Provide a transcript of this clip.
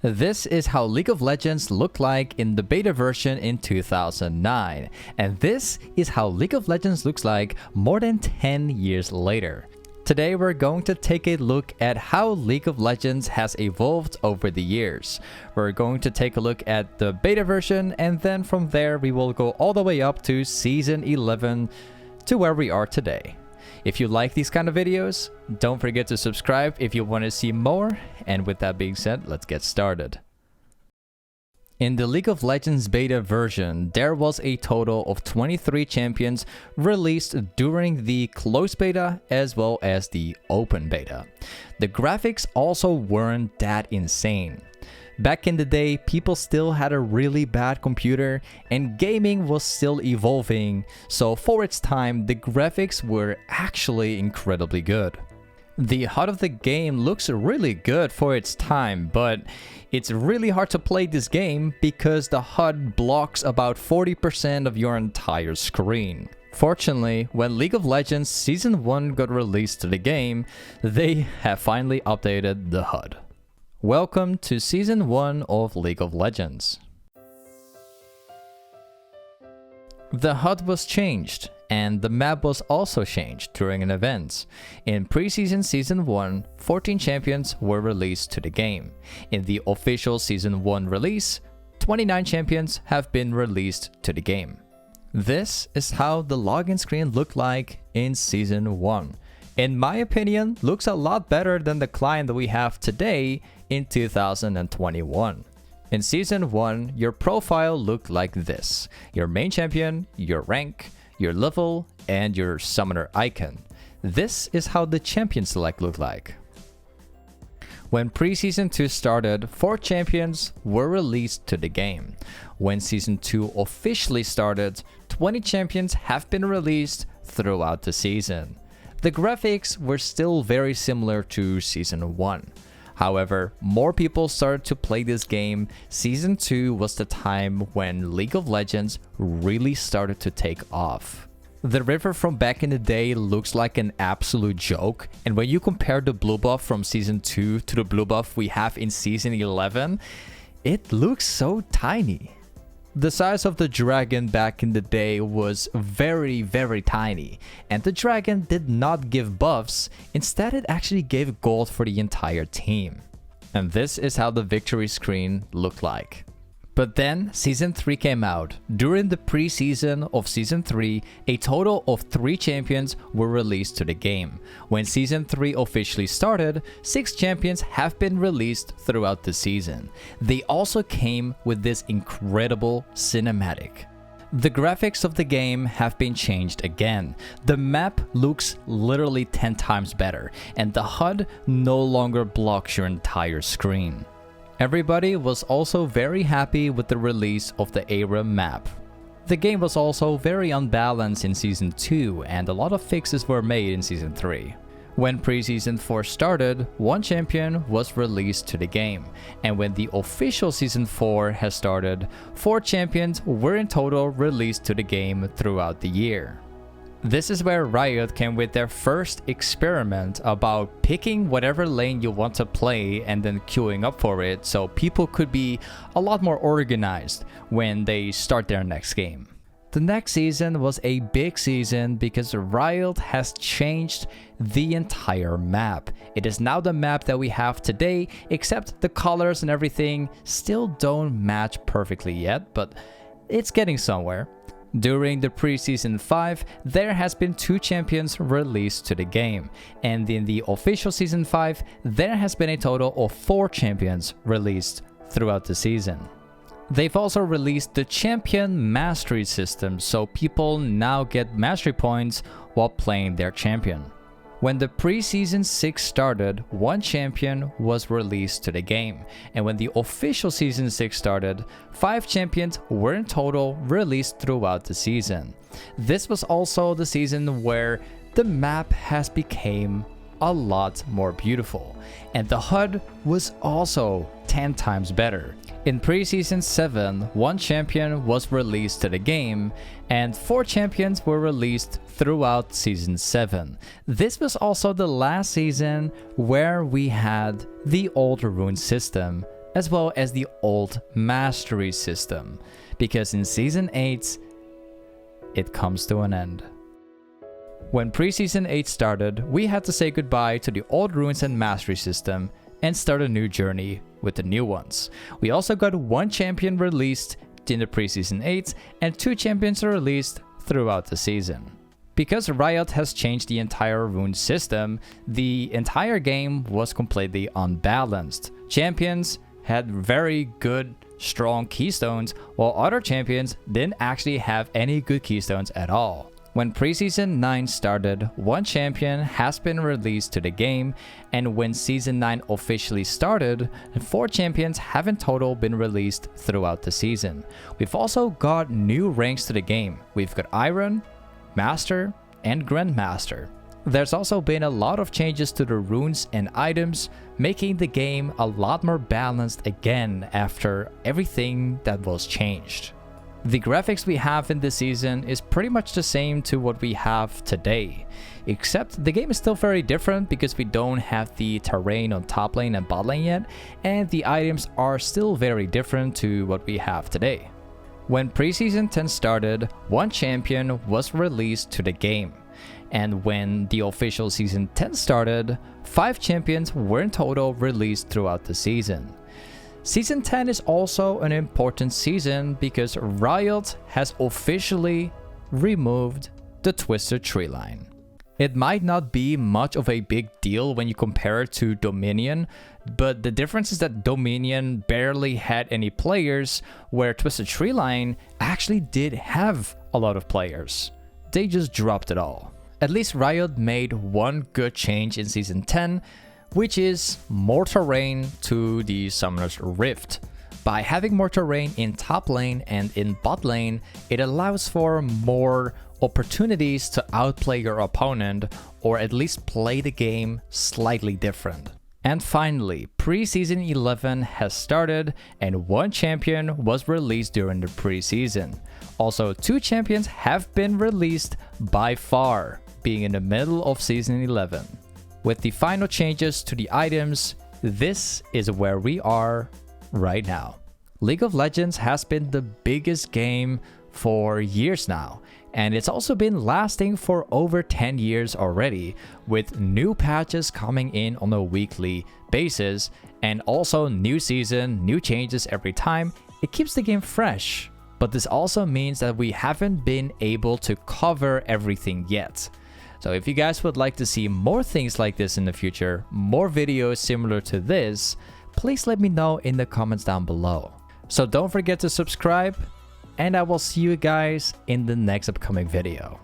This is how League of Legends looked like in the beta version in 2009, and this is how League of Legends looks like more than 10 years later. Today we're going to take a look at how League of Legends has evolved over the years. We're going to take a look at the beta version, and then from there we will go all the way up to Season 11 to where we are today. If you like these kind of videos, don't forget to subscribe if you want to see more, and with that being said, let's get started. In the League of Legends beta version, there was a total of 23 champions released during the closed beta as well as the open beta. The graphics also weren't that insane. Back in the day, people still had a really bad computer and gaming was still evolving, so for its time, the graphics were actually incredibly good. The HUD of the game looks really good for its time, but it's really hard to play this game because the HUD blocks about 40% of your entire screen. Fortunately, when League of Legends Season 1 got released to the game, they have finally updated the HUD. Welcome to Season 1 of League of Legends. The HUD was changed, and the map was also changed during an event. In preseason Season 1, 14 champions were released to the game. In the official Season 1 release, 29 champions have been released to the game. This is how the login screen looked like in Season 1. In my opinion, looks a lot better than the client that we have today in 2021. In Season 1, your profile looked like this: your main champion, your rank, your level, and your summoner icon. This is how the champion select looked like. When Preseason 2 started, 4 champions were released to the game. When Season 2 officially started, 20 champions have been released throughout the season. The graphics were still very similar to Season 1. However, more people started to play this game. Season 2 was the time when League of Legends really started to take off. The river from back in the day looks like an absolute joke, and when you compare the blue buff from Season 2 to the blue buff we have in Season 11, it looks so tiny. The size of the dragon back in the day was very tiny, and the dragon did not give buffs. Instead, it actually gave gold for the entire team. And this is how the victory screen looked like. But then Season 3 came out. During the preseason of Season 3, a total of 3 champions were released to the game. When Season 3 officially started, 6 champions have been released throughout the season. They also came with this incredible cinematic. The graphics of the game have been changed again. The map looks literally 10 times better, and the HUD no longer blocks your entire screen. Everybody was also very happy with the release of the Era map. The game was also very unbalanced in Season 2, and a lot of fixes were made in Season 3. When Preseason 4 started, 1 champion was released to the game, and when the official Season 4 has started, 4 champions were in total released to the game throughout the year. This is where Riot came with their first experiment about picking whatever lane you want to play and then queuing up for it, so people could be a lot more organized when they start their next game. The next season was a big season because Riot has changed the entire map. It is now the map that we have today, except the colors and everything still don't match perfectly yet, but it's getting somewhere. During the preseason 5, there has been 2 champions released to the game, and in the official Season 5, there has been a total of 4 champions released throughout the season. They've also released the champion mastery system, so people now get mastery points while playing their champion. When the preseason 6 started, 1 champion was released to the game, and when the official Season 6 started, 5 champions were in total released throughout the season. This was also the season where the map has become a lot more beautiful, and the HUD was also 10 times better. In Preseason 7, 1 champion was released to the game, and 4 champions were released throughout Season 7. This was also the last season where we had the old rune system as well as the old mastery system, because in Season 8, it comes to an end. When Preseason 8 started, we had to say goodbye to the old runes and mastery system and start a new journey with the new ones. We also got one champion released in the Preseason 8 and 2 champions are released throughout the season. Because Riot has changed the entire rune system, the entire game was completely unbalanced. Champions had very good, strong keystones, while other champions didn't actually have any good keystones at all. When Preseason 9 started, one champion has been released to the game, and when Season 9 officially started, 4 champions have in total been released throughout the season. We've also got new ranks to the game. We've got Iron, Master, and Grandmaster. There's also been a lot of changes to the runes and items, making the game a lot more balanced again after everything that was changed. The graphics we have in this season is pretty much the same to what we have today, except the game is still very different because we don't have the terrain on top lane and bot lane yet, and the items are still very different to what we have today. When Preseason 10 started, one champion was released to the game, and when the official Season 10 started, 5 champions were in total released throughout the season. Season 10 is also an important season because Riot has officially removed the Twisted Tree line. It might not be much of a big deal when you compare it to Dominion, but the difference is that Dominion barely had any players, where Twisted Tree line actually did have a lot of players. They just dropped it all. At least Riot made one good change in Season 10, which is more terrain to the Summoner's Rift. By having more terrain in top lane and in bot lane, it allows for more opportunities to outplay your opponent, or at least play the game slightly different. And finally, Preseason 11 has started and one champion was released during the preseason. Also, 2 champions have been released by far, being in the middle of Season 11. With the final changes to the items, this is where we are right now. League of Legends has been the biggest game for years now, and it's also been lasting for over 10 years already, with new patches coming in on a weekly basis, and also new season, new changes every time. It keeps the game fresh, but this also means that we haven't been able to cover everything yet. So if you guys would like to see more things like this in the future, more videos similar to this, please let me know in the comments down below. So don't forget to subscribe, and I will see you guys in the next upcoming video.